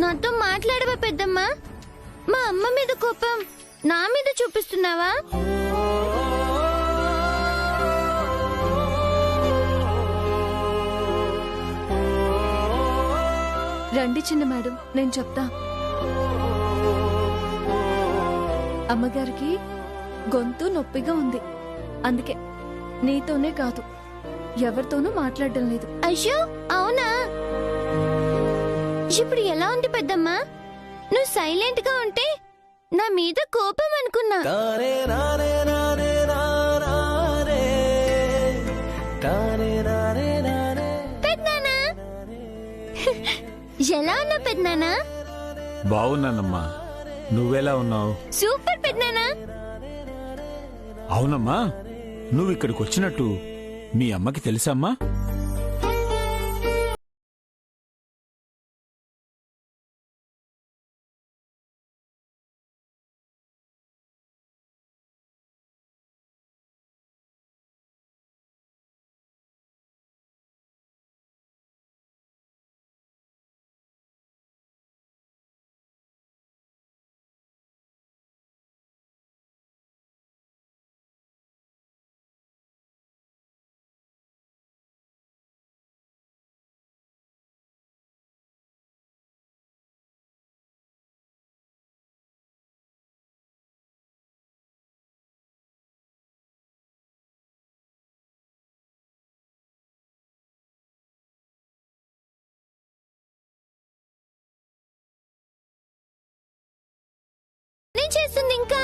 నాతో మాట్లాడవా పెద్దమ్మా? మా అమ్మ మీద కోపం నా మీద చూపిస్తున్నావా? రండి చిన్న మేడం, నేను చెప్తా. అమ్మగారికి గొంతు నొప్పిగా ఉంది, అందుకే నీతోనే కాదు ఎవరితోనూ మాట్లాడడం లేదు. అయ్యో అవునా? ఇప్పుడు ఎలా ఉంది పెద్దమ్మా? నువ్వు సైలెంట్ గా ఉంటే నా మీద కోపం అనుకున్నా. పెద్దనానా ఎలా ఉన్నా పెద్దనానా? బాగున్నానమ్మా, నువ్వెలా ఉన్నావు? సూపర్ పెద్దనానా. అవునమ్మా, నువ్వు ఇక్కడికి వచ్చినట్టు మీ అమ్మకి తెలుసమ్మా? నేను చేస్తుంది ఇంకా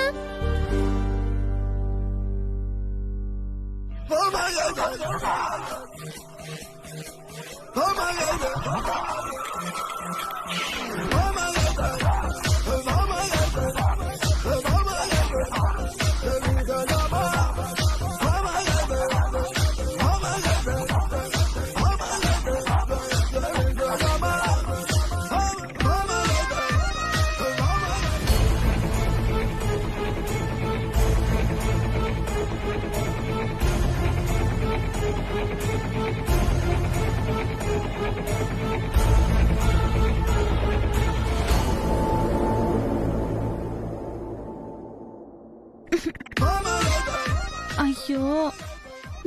అయ్యో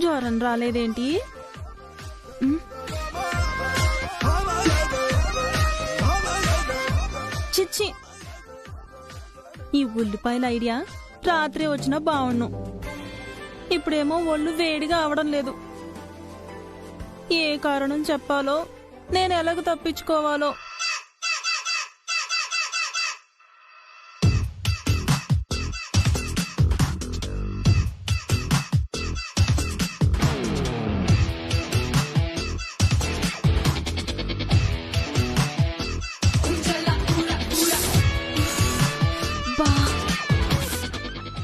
జ్వరం రాలేదేంటి? చిచ్చి, ఈ ఉల్లిపాయల ఐడియా రాత్రి వచ్చినా బావుణ్ణు. ఇప్పుడేమో ఒళ్ళు వేడిగా అవడం లేదు. ఏ కారణం చెప్పాలో, నేను ఎలాగ తప్పించుకోవాలో.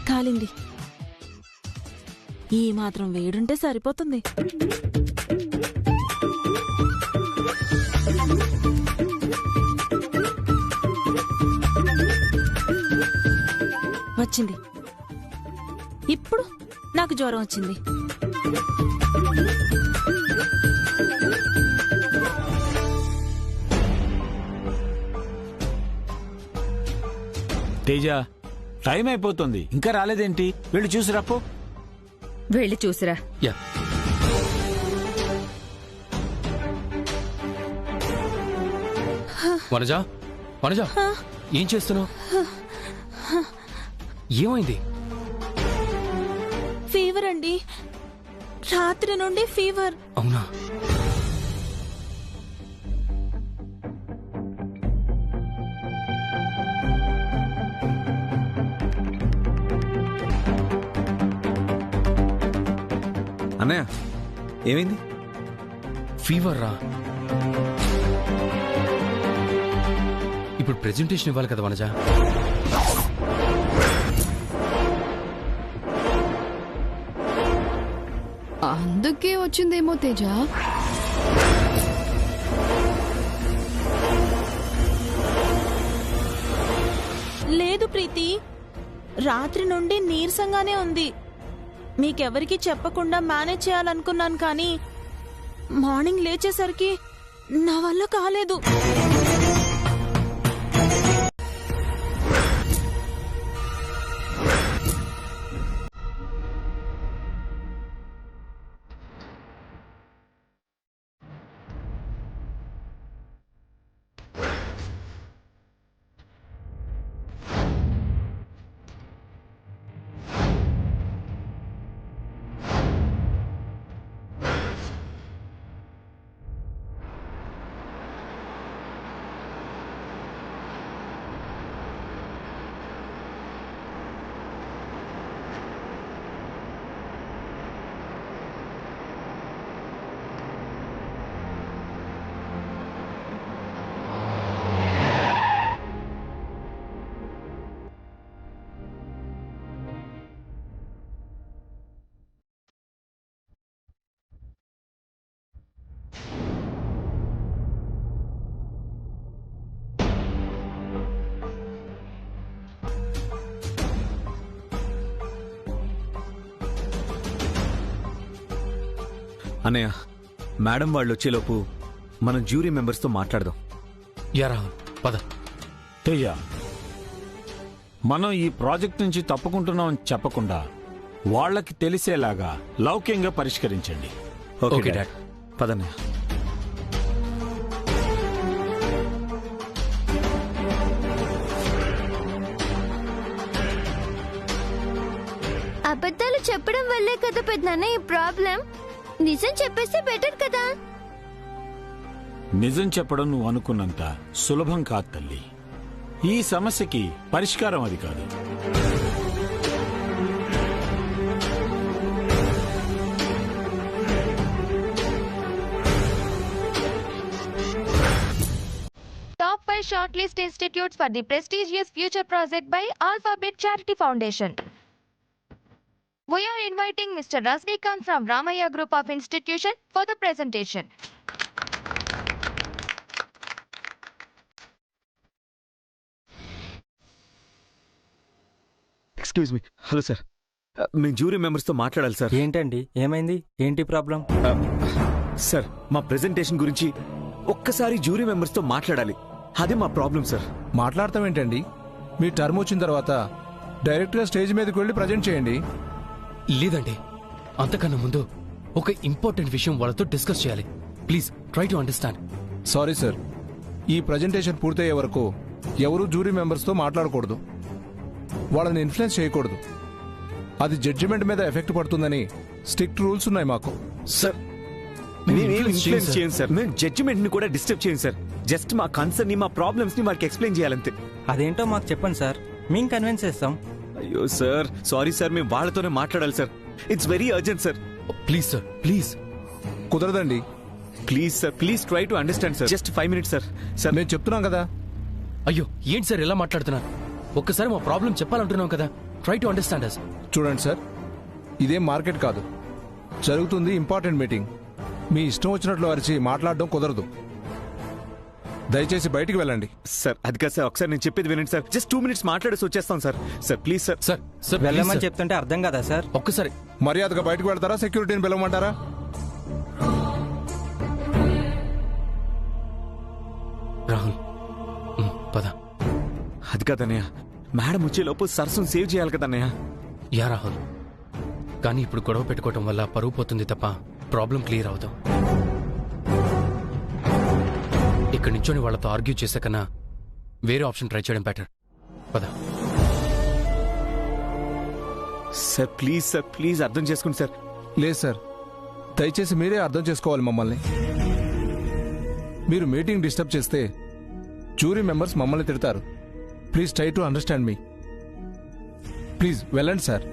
కాలింది. ఈ మాత్రం వేడుంటే సరిపోతుంది. వచ్చింది. ఇప్పుడు నాకు జ్వరం వచ్చింది. తేజ, టైం అయిపోతుంది, ఇంకా రాలేదేంటి? వెళ్ళి చూసిరాపో. వెళ్ళి చూసిరా. యా. వనజ, వనజ, ఏం చేస్తున్నావు? ఏమైంది? ఫీవర్ అండి, రాత్రి నుండి ఫీవర్. అవునా? అన్నయ్య, ఏమైంది? ఫీవర్ రా. ఇప్పుడు ప్రెజెంటేషన్ ఇవ్వాలి కదా వనజ. అందుకే వచ్చిందేమో తేజ. లేదు ప్రీతి, రాత్రి నుండి నీరసంగానే ఉంది. మీకెవరికి చెప్పకుండా మేనేజ్ చేయాలనుకున్నాను, కానీ మార్నింగ్ లేచేసరికి నా వల్ల కాలేదు. అన్నయ్య మేడం వాళ్ళు వచ్చేలోపు మనం జ్యూరీ మెంబర్స్తో మాట్లాడదాం. యా రాహుల్ పద. తేజ, మనం ఈ ప్రాజెక్ట్ నుంచి తప్పుకుంటున్నాం చెప్పకుండా వాళ్ళకి తెలిసేలాగా లౌక్యంగా పరిష్కరించండి. ఓకే డాడ్, పదన్నయ్య. అబద్ధాలు చెప్పడం వల్లే కదా పెద్దనాన్న ఈ ప్రాబ్లం. నిజం చెప్పేస్తే బెటర్ కదా. నిజం చెప్పడం నువ్వు అనుకున్నంత సులభం కాదు తల్లి. ఈ సమస్యకి పరిష్కారం అది కాదు. Top 5 shortlist institutes for the prestigious future project by Alphabet Charity Foundation. We are inviting Mr. Rajnikant from Ramaya Group of Institution for the presentation. Excuse me. Hello sir, మేము జ్యూరీ మెంబర్స్తో మాట్లాడాలి సార్. ఏంటండి, ఏమైంది? ఏంటి problem? Sir, మా presentation గురించి ఒక్కసారి jury మెంబర్స్తో మాట్లాడాలి. అదే మా ప్రాబ్లం సార్. మాట్లాడతాం ఏంటండి? మీ టర్మ్ వచ్చిన తర్వాత డైరెక్ట్గా స్టేజ్ మీదకి వెళ్ళి ప్రజెంట్ చేయండి. లేదండి, అంతకన్నా ముందు ఒక ఇంపార్టెంట్ విషయం వాళ్ళతో డిస్కస్ చేయాలి. Please try to understand. Sorry sir, ఈ ప్రజెంటేషన్ పూర్తయ్యే వరకు ఎవరూ జ్యూరీ మెంబర్స్తో మాట్లాడకూడదు. వాళ్ళని ఇన్ఫ్లుయెన్స్ చేయకూడదు. అది జడ్జిమెంట్ మీద ఎఫెక్ట్ పడుతుందని స్ట్రిక్ట్ రూల్స్ ఉన్నాయి మాకు. సార్, మేము ఇన్ఫ్లుయెన్స్ చేయం సార్. మేము జడ్జిమెంట్ ని కూడా డిస్టర్బ్ చేయం సార్. జస్ట్ మా కన్సర్న్ ని, మా ప్రాబ్లమ్స్ ని వాళ్ళకి ఎక్స్ప్లెయిన్ చేయాలంతే. అదేంటో మాకు చెప్పండి సార్, మేము కన్విన్స్ చేస్తాం. అయ్యో సార్, సారీ సార్, మేము వాళ్ళతోనే మాట్లాడాలి sir. It's very urgent sir. Please sir, please. కుదరదండి. Please sir, please try to understand sir. Just 5 minutes sir. Sir, మేము చెప్తున్నాం కదా. అయ్యో ఏంటి సార్ ఎలా మాట్లాడుతున్నారు? ఒక్కసారి మా ప్రాబ్లం చెప్పాలంటున్నాం కదా. Try to understand us. చూడండి సార్, ఇదేం మార్కెట్ కాదు. జరుగుతుంది ఇంపార్టెంట్ మీటింగ్. మీ ఇష్టం వచ్చినట్లు అరిచి మాట్లాడడం కుదరదు. దయచేసి బయటికి వెళ్ళండి. సార్, అది కాదు సార్, ఒకసారి నేను చెప్పేది వినండి సార్. జస్ట్ 2 minutes మాట్లాడేసి వచ్చేస్తాం sir. Sir please sir. Sir sir వెళ్ళమని చెప్తుంటే అర్థం కదా సార్? ఒక్కసారి మర్యాదగా బయటకు వెళ్తారా, సెక్యూరిటీని పిలవమంటారా? రాహుల్ పద. అది కాదన్నయ్య, మేడం వచ్చేలోపు సరస్సును సేవ్ చేయాలి కదన్నయ్య. యా రాహుల్, కానీ ఇప్పుడు గొడవ పెట్టుకోవటం వల్ల పరువు పోతుంది తప్ప ప్రాబ్లం క్లియర్ అవుతాం. ఇక్కడి నుంచోని వాళ్ళతో ఆర్గ్యూ చేసే కన్నా వేరే ఆప్షన్ ట్రై చేయడం బెటర్. పద. సార్ ప్లీజ్ సార్, ప్లీజ్ అర్థం చేసుకోండి సార్. లేదు సార్, దయచేసి మీరే అర్థం చేసుకోవాలి మమ్మల్ని. మీరు మీటింగ్ డిస్టర్బ్ చేస్తే జ్యూరీ మెంబర్స్ మమ్మల్ని తిడతారు. Please try to understand me. Please వెళ్ళండి సార్.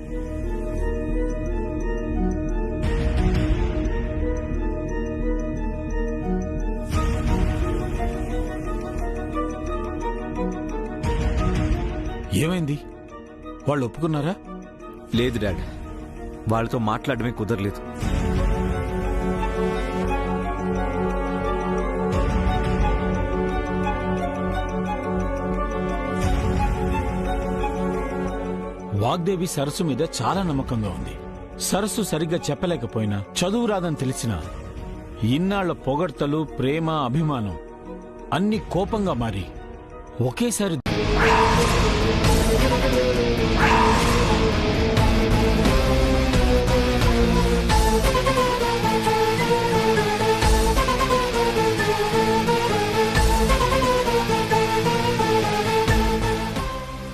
ఏమైంది? వాళ్ళు ఒప్పుకున్నారా? లేదు డాడ్, వాళ్ళతో మాట్లాడమే కుదరలేదు. వాగ్దేవి సరస్సు మీద చాలా నమ్మకంగా ఉంది. సరస్సు సరిగ్గా చెప్పలేకపోయినా, చదువు రాదని తెలిసినా, ఇన్నాళ్ల పొగడ్తలు, ప్రేమ, అభిమానం అన్ని కోపంగా మారి ఒకేసారి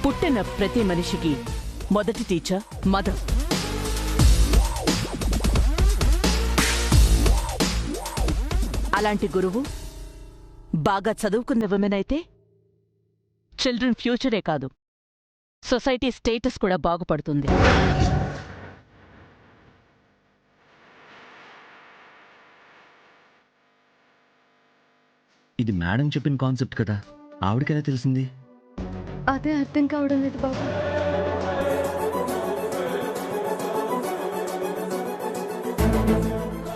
పుట్టిన ప్రతి మనిషికి మొదటి టీచర్ మదర్. అలాంటి గురువు బాగా చదువుకున్న విమెన్ అయితే చిల్డ్రన్ ఫ్యూచరే కాదు, సొసైటీ స్టేటస్ కూడా బాగుపడుతుంది. ఇది మేడం చెప్పిన కాన్సెప్ట్ కదా, ఆవిడకైనా తెలిసింది. అదే అర్థం కావడం లేదు బాబు.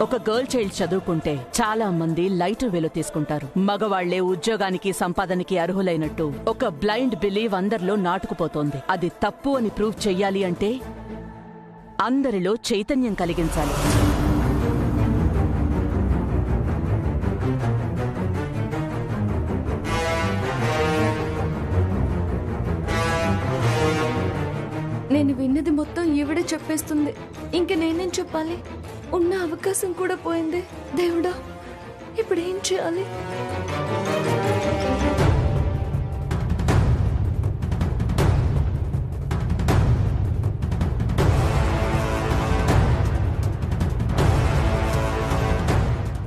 ఒక గర్ల్ చైల్డ్ చదువుకుంటే చాలా మంది లైటర్ వేలో తీసుకుంటారు. మగవాళ్లే ఉద్యోగానికి, సంపాదనకి అర్హులైనట్టు ఒక బ్లైండ్ బిలీవ్ అందరిలో నాటుకుపోతోంది. అది తప్పు అని ప్రూవ్ చెయ్యాలి అంటే అందరిలో చైతన్యం కలిగించాలి. విన్నది మొత్తం ఈవిడే చెప్పేస్తుంది. ఇంక నేనేం చెప్పాలి? ఉన్న అవకాశం కూడా పోయింది. దేవుడా, ఇప్పుడు ఏం చేయాలి?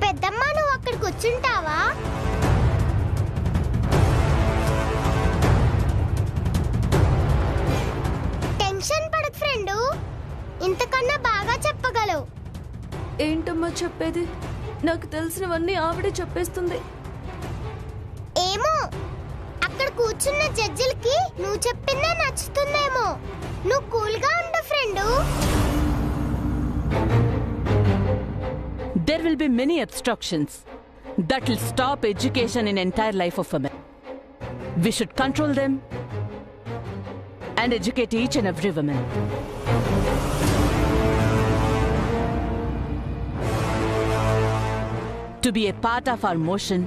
పెద్దమ్మ, నువ్వు అక్కడ కూర్చుంటావా? టెన్షన్ పడకు ఫ్రెండు, ఇంతకన్నా బాగా చెప్పగలవు. ఏంటమ్మా చెప్పేది? నాకు తెలిసినవన్నీ ఆవిడే చెప్పేస్తుంది. ఏమో, అక్కడ కూర్చున్న జడ్జిలకి నువ్వు చెప్పిందే నచ్చుతుందేమో. నువ్వు కూల్గా ఉండు friend. There will be many obstructions that will stop education in entire life of women. We should control them and educate each and every woman. To be a part of our motion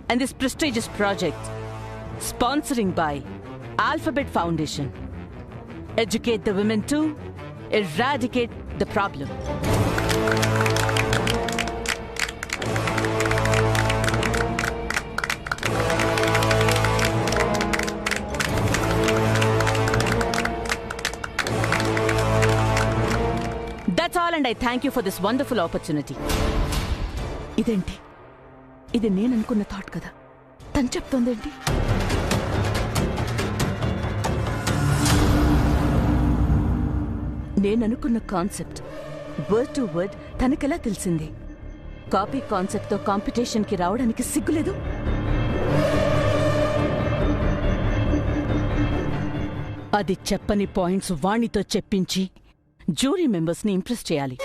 and this prestigious project, sponsoring by Alphabet Foundation. Educate the women to eradicate the problem. That's all, and I thank you for this wonderful opportunity. ఇదేంటి? ఇది నేను అనుకున్న thought కదా, తను చెప్తోందేంటి? నేను అనుకున్న concept word to word తనకెలా తెలిసింది? Copy కాన్సెప్ట్తో కాంపిటీషన్కి రావడానికి సిగ్గులేదు? అది చెప్పని పాయింట్స్ వాణితో చెప్పించి జ్యూరీ మెంబర్స్ని ఇంప్రెస్ చేయాలి.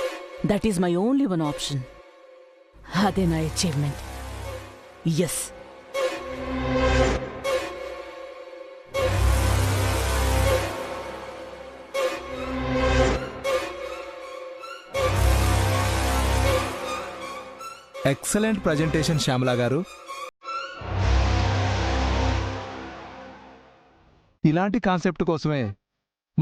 That is my only one option. అదే నా achievement. Yes. Excellent presentation Shyamala గారు. ఇలాంటి కాన్సెప్ట్ కోసమే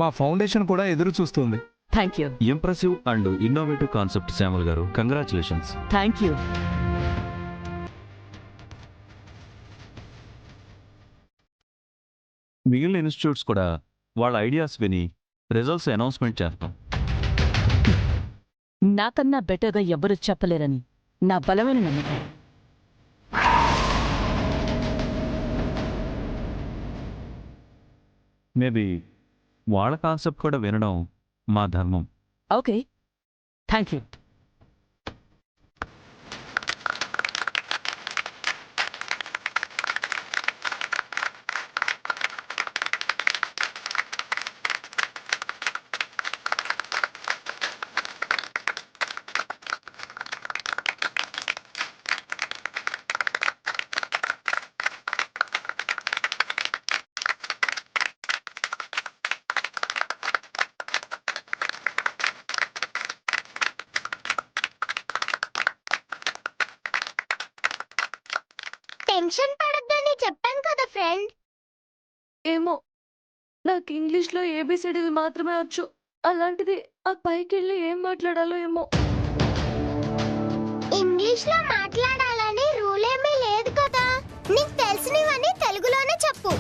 మా ఫౌండేషన్ కూడా ఎదురు చూస్తుంది. Thank you. Impressive and innovative concept Shyamal గారు, కంగ్రాచులేషన్స్. Thank you. మిగిలిన ఇన్స్టిట్యూట్స్ కూడా వాళ్ళ ఐడియాస్ విని రిజల్ట్స్ అనౌన్స్మెంట్ చేస్తాం. నాకన్నా బెటర్గా ఎవ్వరూ చెప్పలేరని నా బలమైన నమ్మకం. మేబీ వాళ్ళ కాన్సెప్ట్ కూడా వినడం మా ధర్మం. Okay, thank you. టెన్షన్ పడొద్దని చెప్పాను కదా ఫ్రెండ్. ఏమో, నాకు ఇంగ్లీష్లో ఏబిసిడీలు మాత్రమే వచ్చు. అలాంటిది ఆ పైకి వెళ్ళి ఏం మాట్లాడాలో ఏమో. ఇంగ్లీష్లో మాట్లాడాలని రూల్ ఏమీ లేదు కదా. నీకు తెలిసినవన్నీ తెలుగులోనే చెప్పు.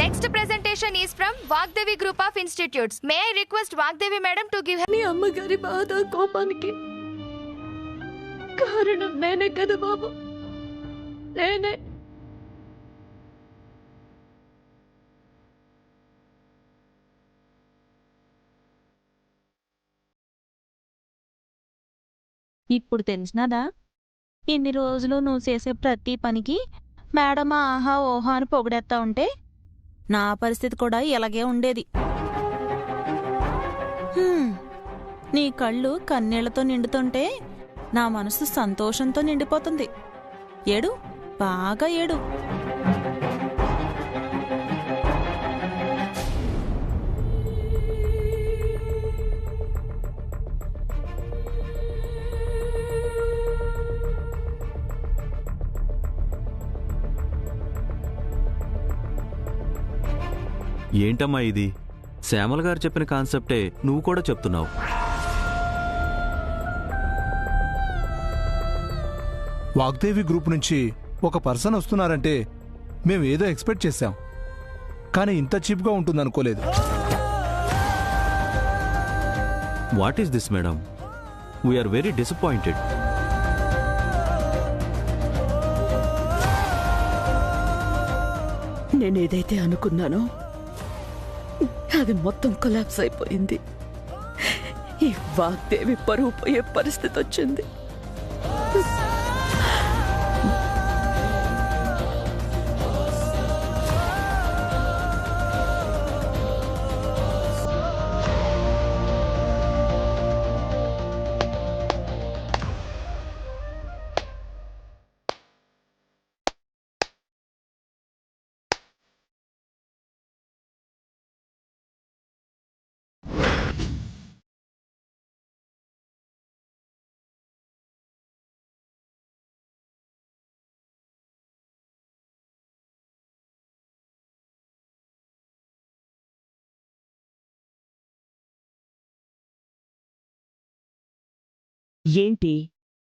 Next presentation is from Vagdevi Group of Institutes. May I request Vagdevi Madam to give her... మీ అమ్మగారి బాధ, కోపానికి కారణం నేనే కదా బాబు, నేనే. ఇప్పుడు తెలిసినదా? ఇన్ని రోజులు నువ్వు చేసే ప్రతి పనికి మేడం ఆహా ఓహా అని పొగిడేస్తా ఉంటే నా పరిస్థితి కూడా ఇలాగే ఉండేది. నీ కళ్ళు కన్నీళ్లతో నిండుతుంటే నా మనసు సంతోషంతో నిండిపోతుంది. ఏడు, బాగా ఏడు. ఏంటమ్మా ఇది? శ్యామల గారు చెప్పిన కాన్సెప్టే నువ్వు కూడా చెప్తున్నావు. వాగ్దేవి గ్రూప్ నుంచి ఒక పర్సన్ వస్తున్నారంటే మేము ఏదో ఎక్స్పెక్ట్ చేశాం, కానీ ఇంత చీప్గా ఉంటుందనుకోలేదు. What is this madam? We are very disappointed. నేనేదైతే అనుకున్నానో అది మొత్తం కొలాప్స్ అయిపోయింది. ఈ వాగ్దేవి పరువు పోయే పరిస్థితి వచ్చింది. ఏంటి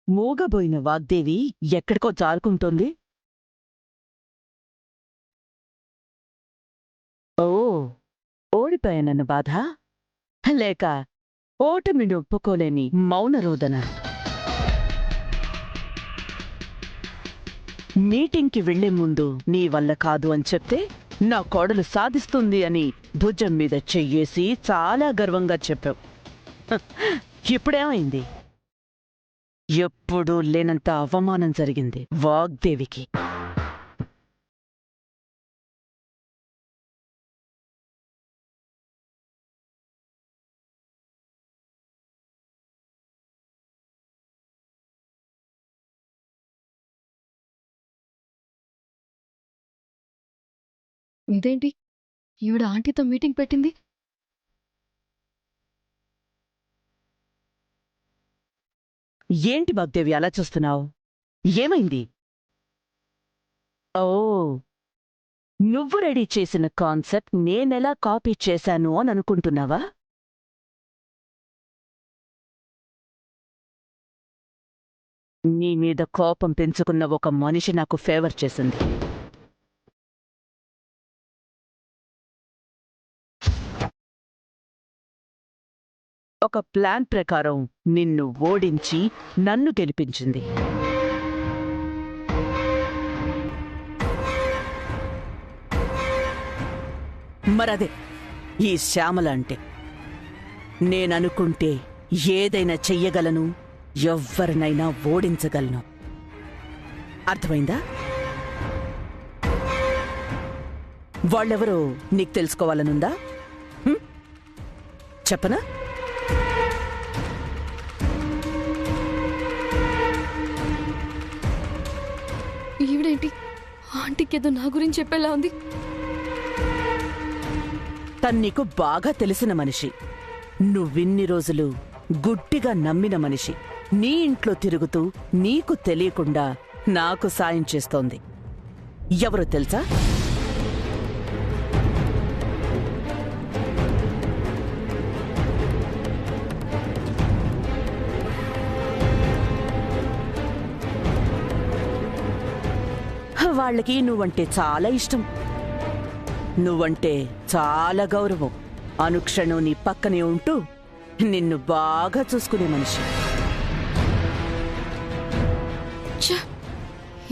మూగబోయిన వాగ్దేవి ఎక్కడికో జారుకుంటోంది? ఓ, ఓడిపోయానన్న బాధ, లేక ఓటమిని ఒప్పుకోలేని మౌన రోదన? మీటింగ్కి వెళ్లే ముందు నీ వల్ల కాదు అని చెప్తే నా కోడలు సాధిస్తుంది అని భుజం మీద చెయ్యేసి చాలా గర్వంగా చెప్పావు. ఇప్పుడేమైంది? ఎప్పుడూ లేనంత అవమానం జరిగింది వాగ్దేవికి. ఇదేంటి, ఈవిడ ఆంటీతో మీటింగ్ పెట్టింది? ఏంటి వాగ్దేవి అలా చూస్తున్నావు? ఏమైంది? ఓ, నువ్వు రెడీ చేసిన కాన్సెప్ట్ నేనెలా కాపీ చేశాను అని అనుకుంటున్నావా? నీ మీద కోపం పెంచుకున్న ఒక మనిషి నాకు ఫేవర్ చేసింది. ఒక ప్లాన్ ప్రకారం నిన్ను ఓడించి నన్ను గెలిపించింది. మరదే ఈ శ్యామల అంటే. నేననుకుంటే ఏదైనా చెయ్యగలను, ఎవ్వరినైనా ఓడించగలను. అర్థమైందా? వాళ్ళెవరో నీకు తెలుసుకోవాలనుందా? చెప్పనా? ఈవిడేంటి ఆంటీకి ఏదో నా గురించి చెప్పేలా ఉంది? తన్నీకు బాగా తెలిసిన మనిషి, నువ్విన్ని రోజులు గుడ్డిగా నమ్మిన మనిషి, నీ ఇంట్లో తిరుగుతూ నీకు తెలియకుండా నాకు సాయం చేస్తోంది. ఎవరో తెలుసా? వాళ్ళకి నువ్వంటే చాలా ఇష్టం, నువ్వంటే చాలా గౌరవం. అనుక్షణం నీ పక్కనే ఉంటూ నిన్ను బాగా చూసుకునే మనిషి.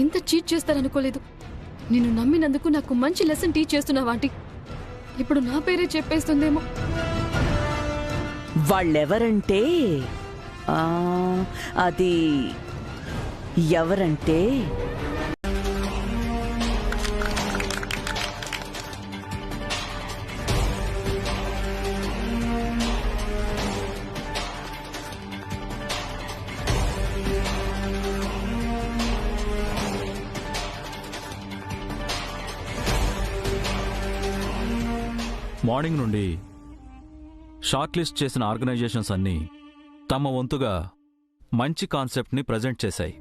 ఇంత చీట్ చేస్తారనుకోలేదు. నిన్ను నమ్మినందుకు నాకు మంచి లెసన్ టీచ్ చేస్తున్నావా ఆంటీ? ఇప్పుడు నా పేరే చెప్పేస్తుందేమో. వాళ్ళెవరంటే అది ఎవరంటే మార్నింగ్ నుండి షార్ట్ లిస్ట్ చేసిన ఆర్గనైజేషన్స్ అన్నీ తమ వంతుగా మంచి కాన్సెప్ట్ని ప్రజెంట్ చేశాయి.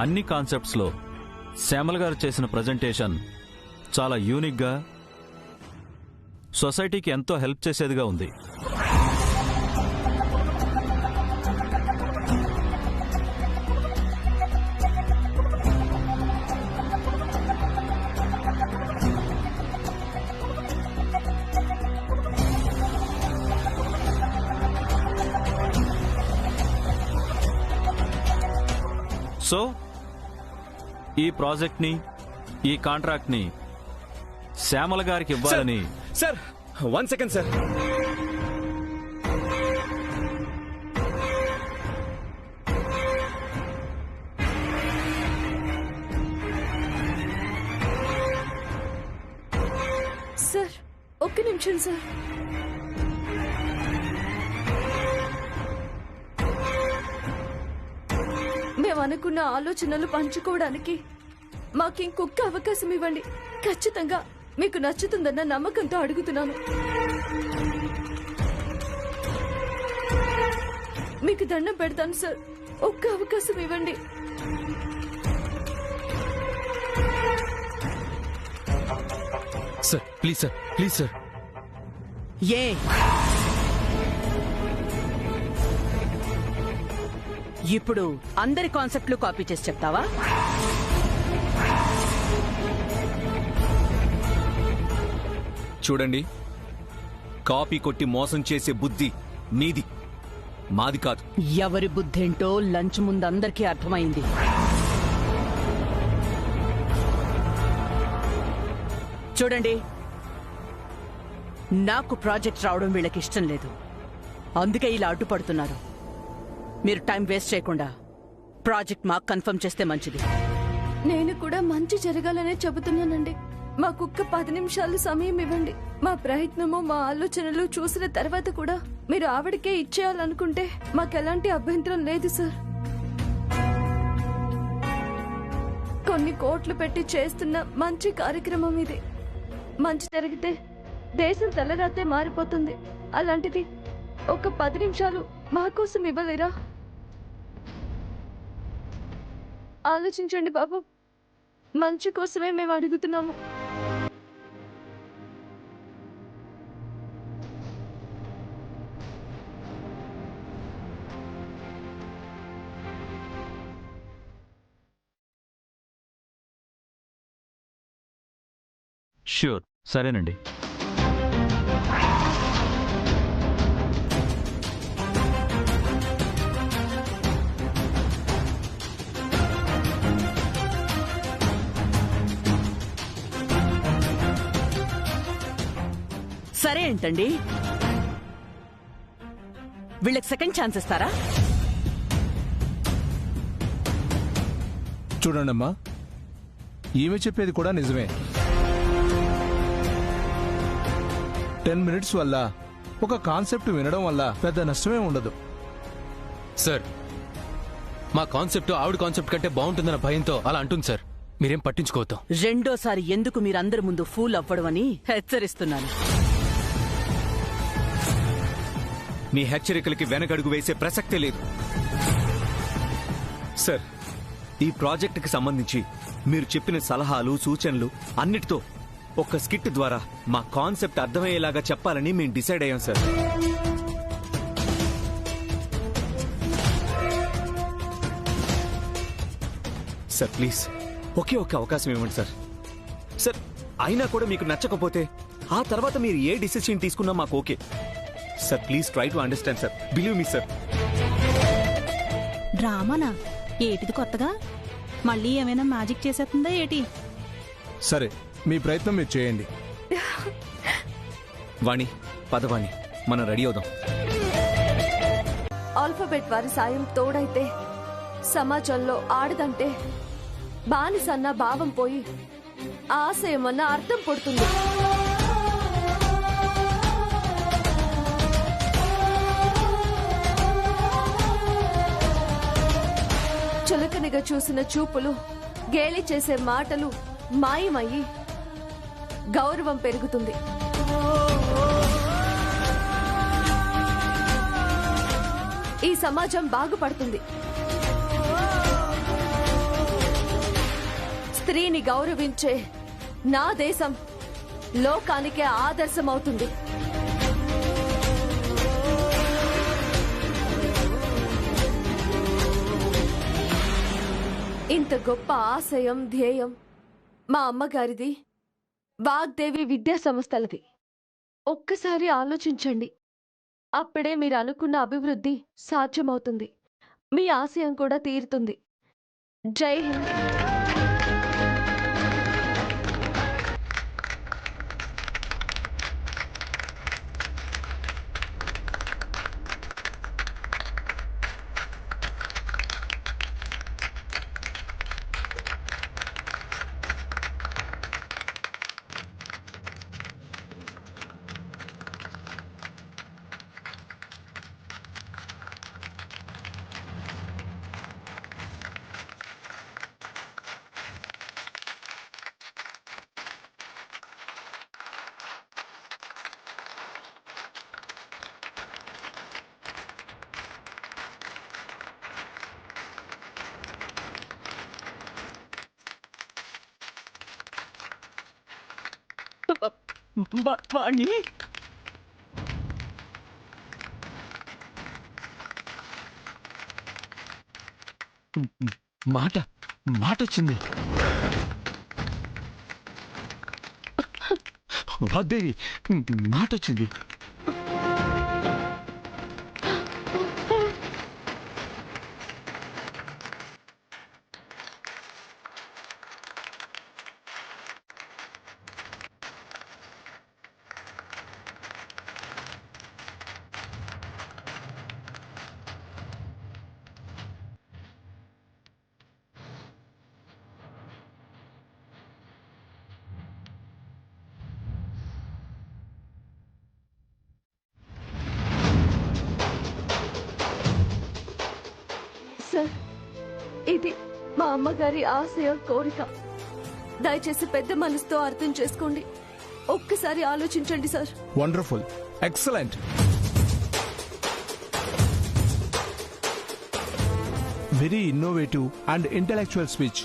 అన్ని కాన్సెప్ట్స్లో శ్యామల గారు చేసిన ప్రజెంటేషన్ చాలా యూనిక్గా, సొసైటీకి ఎంతో హెల్ప్ చేసేదిగా ఉంది. సో ఈ ప్రాజెక్ట్ని, ఈ కాంట్రాక్ట్ని శ్యామల గారికి ఇవ్వాలని. Sir 1 second sir. సార్ ఒక్క నిమిషం సార్. మేము అనుకున్న ఆలోచనలు పంచుకోవడానికి మాకు ఇంకొక అవకాశం ఇవ్వండి. ఖచ్చితంగా మీకు నచ్చుతుందన్న నమ్మకంతో అడుగుతున్నాను. మీకు దండం పెడతాను సార్, ఒక్క అవకాశం ఇవ్వండి. Sir please sir, please sir. ఏ ఇప్పుడు అందరి కాన్సెప్ట్లు కాపీ చేసి చెప్తావా? చూడండి, కాపీ కొట్టి మోసం చేసే బుద్ధి మీది, మాది కాదు. ఎవరి బుద్ధేంటో లంచ్ ముందు అందరికీ అర్థమైంది. చూడండి, నాకు ప్రాజెక్ట్ రావడం వీళ్ళకి ఇష్టం లేదు, అందుకే ఇలా అడ్డుపడుతున్నారు. మీరు టైం వేస్ట్ చేయకుండా ప్రాజెక్ట్ మాకు కన్ఫర్మ్ చేస్తే మంచిది. నేను కూడా మంచి జరగాలనే చెబుతున్నానండి. మాకొక్క 10 నిమిషాలు సమయం ఇవ్వండి. మా ప్రయత్నము, మా ఆలోచనలు చూసిన తర్వాత కూడా మీరు ఆవిడకే ఇచ్చేయాలనుకుంటే మాకెలాంటి అభ్యంతరం లేదు సార్. కొన్ని కోట్లు పెట్టి చేస్తున్న మంచి కార్యక్రమం ఇది. మంచి జరిగితే దేశం తలరాతే మారిపోతుంది. అలాంటిది ఒక 10 నిమిషాలు మా కోసం ఇవ్వలేరా? ఆలోచించండి బాబు, మంచి కోసమే మేము అడుగుతున్నాము. ష్యూర్, సరేనండి. సరే ఏంటండి, వీళ్ళకి సెకండ్ ఛాన్స్ ఇస్తారా? చూడండమ్మా, ఈమె చెప్పేది కూడా నిజమే. 10 మినిట్స్ వల్ల, ఒక కాన్సెప్ట్ వినడం వల్ల పెద్ద నష్టమే ఉండదు. సార్, మా కాన్సెప్ట్ ఆవిడ కాన్సెప్ట్ కంటే బాగుంటుందన్న భయంతో అలా అంటుంది సార్. మీరేం పట్టించుకోవద్దు. రెండోసారి ఎందుకు మీరందరి ముందు ఫూల్ అవ్వడం అని హెచ్చరిస్తున్నాను. మీ హెచ్చరికలకి వెనకడుగు వేసే ప్రసక్తే లేదు. సార్, ఈ ప్రాజెక్టుకి సంబంధించి మీరు చెప్పిన సలహాలు, సూచనలు అన్నిటితో ఒక స్కిట్ ద్వారా మా కాన్సెప్ట్ అర్థమయ్యేలాగా చెప్పాలని మేము డిసైడ్ అయ్యాం సార్. సార్ ప్లీజ్ ఒకే ఒక్క అవకాశం ఇవ్వండి సార్. సార్, అయినా కూడా మీకు నచ్చకపోతే ఆ తర్వాత మీరు ఏ డిసిషన్ తీసుకున్నా మాకు okay. Sir please try to understand sir, believe me sir. డ్రామానా? ఏటిది కొత్తగా? మళ్ళీ ఏమైనా మ్యాజిక్ చేసేస్తుందా ఏటి? సరే, మీ ప్రయత్నం మీరు చేయండి. వాణి, పదవాణి, మనం రెడీ అవుదాం. ఆల్ఫాబెట్ వారి సాయం తోడైతే సమాజంలో ఆడదంటే బానిసన్న భావం పోయి ఆశయం అన్న అర్థం పుడుతుంది. చులకనగా చూసిన చూపులు, గేలి చేసే మాటలు మాయమయ్యి గౌరవం పెరుగుతుంది. ఈ సమాజం బాగుపడుతుంది. స్త్రీని గౌరవించే నా దేశం లోకానికే ఆదర్శమవుతుంది. ఇంత గొప్ప ఆశయం, ధ్యేయం మా అమ్మగారిది, వాగ్దేవి విద్యా సంస్థలది. ఒక్కసారి ఆలోచించండి. అప్పుడే మీరు అనుకున్న అభివృద్ధి సాధ్యమవుతుంది. మీ ఆశయం కూడా తీరుతుంది. జై హింద్. వాణి మాట వచ్చింది. వాగ్దేవి మాట వచ్చింది. సార్, ఇది మా అమ్మగారి ఆశయ, కోరిక. దయచేసి పెద్ద మనసుతో అర్థం చేసుకోండి. ఒక్కసారి ఆలోచించండి sir. Wonderful, excellent. Very innovative and intellectual speech.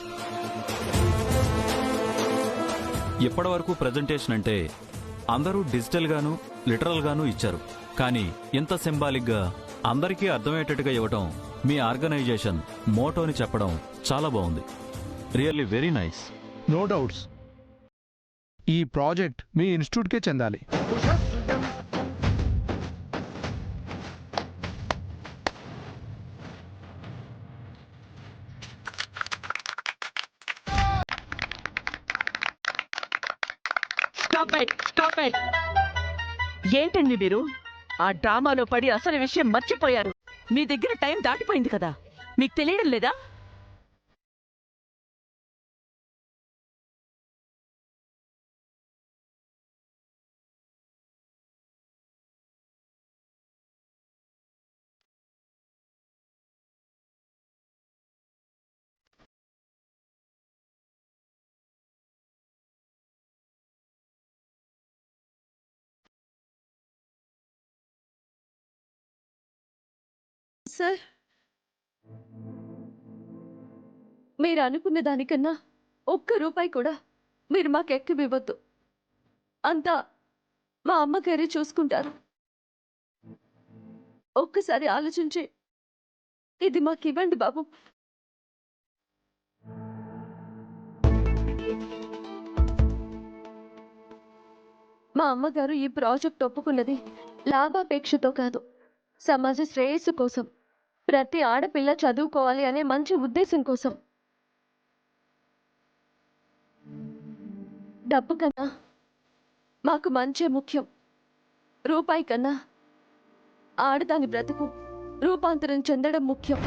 ఇప్పటివరకు ప్రజెంటేషన్ అంటే అందరూ డిజిటల్ గాను లిటరల్ గాను ఇచ్చారు. కానీ ఇంత సింబాలిక్ గా అందరికీ అర్థమయ్యేటట్టుగా ఇవ్వటం, మీ ఆర్గనైజేషన్ మోటోని చెప్పడం చాలా బాగుంది. Really very nice. No doubts. ఈ ప్రాజెక్ట్ మీ ఇన్స్టిట్యూట్కే చెందాలి. ఏంటండి మీరు ఆ డ్రామాలో పడి అసలు విషయం మర్చిపోయారు? మీ దగ్గర టైం దాటిపోయింది కదా, మీకు తెలియడం లేదా? సార్, మీరు అనుకున్న దానికన్నా ఒక్క రూపాయి కూడా మీరు మాకు ఎక్కవివ్వద్దు. అంతా మా అమ్మగారే చూసుకుంటారు. ఒక్కసారి ఆలోచించి ఇది మాకు ఇవ్వండి బాబు. మా అమ్మగారు ఈ ప్రాజెక్ట్ ఒప్పుకున్నది లాభాపేక్షతో కాదు, సమాజ శ్రేయస్సు కోసం, ప్రతి ఆడపిల్ల చదువుకోవాలి అనే మంచి ఉద్దేశం కోసం. డబ్బు కన్నా మాకు మంచే ముఖ్యం. రూపాయి కన్నా ఆడదాని బ్రతుకు రూపాంతరం చెందడం ముఖ్యం.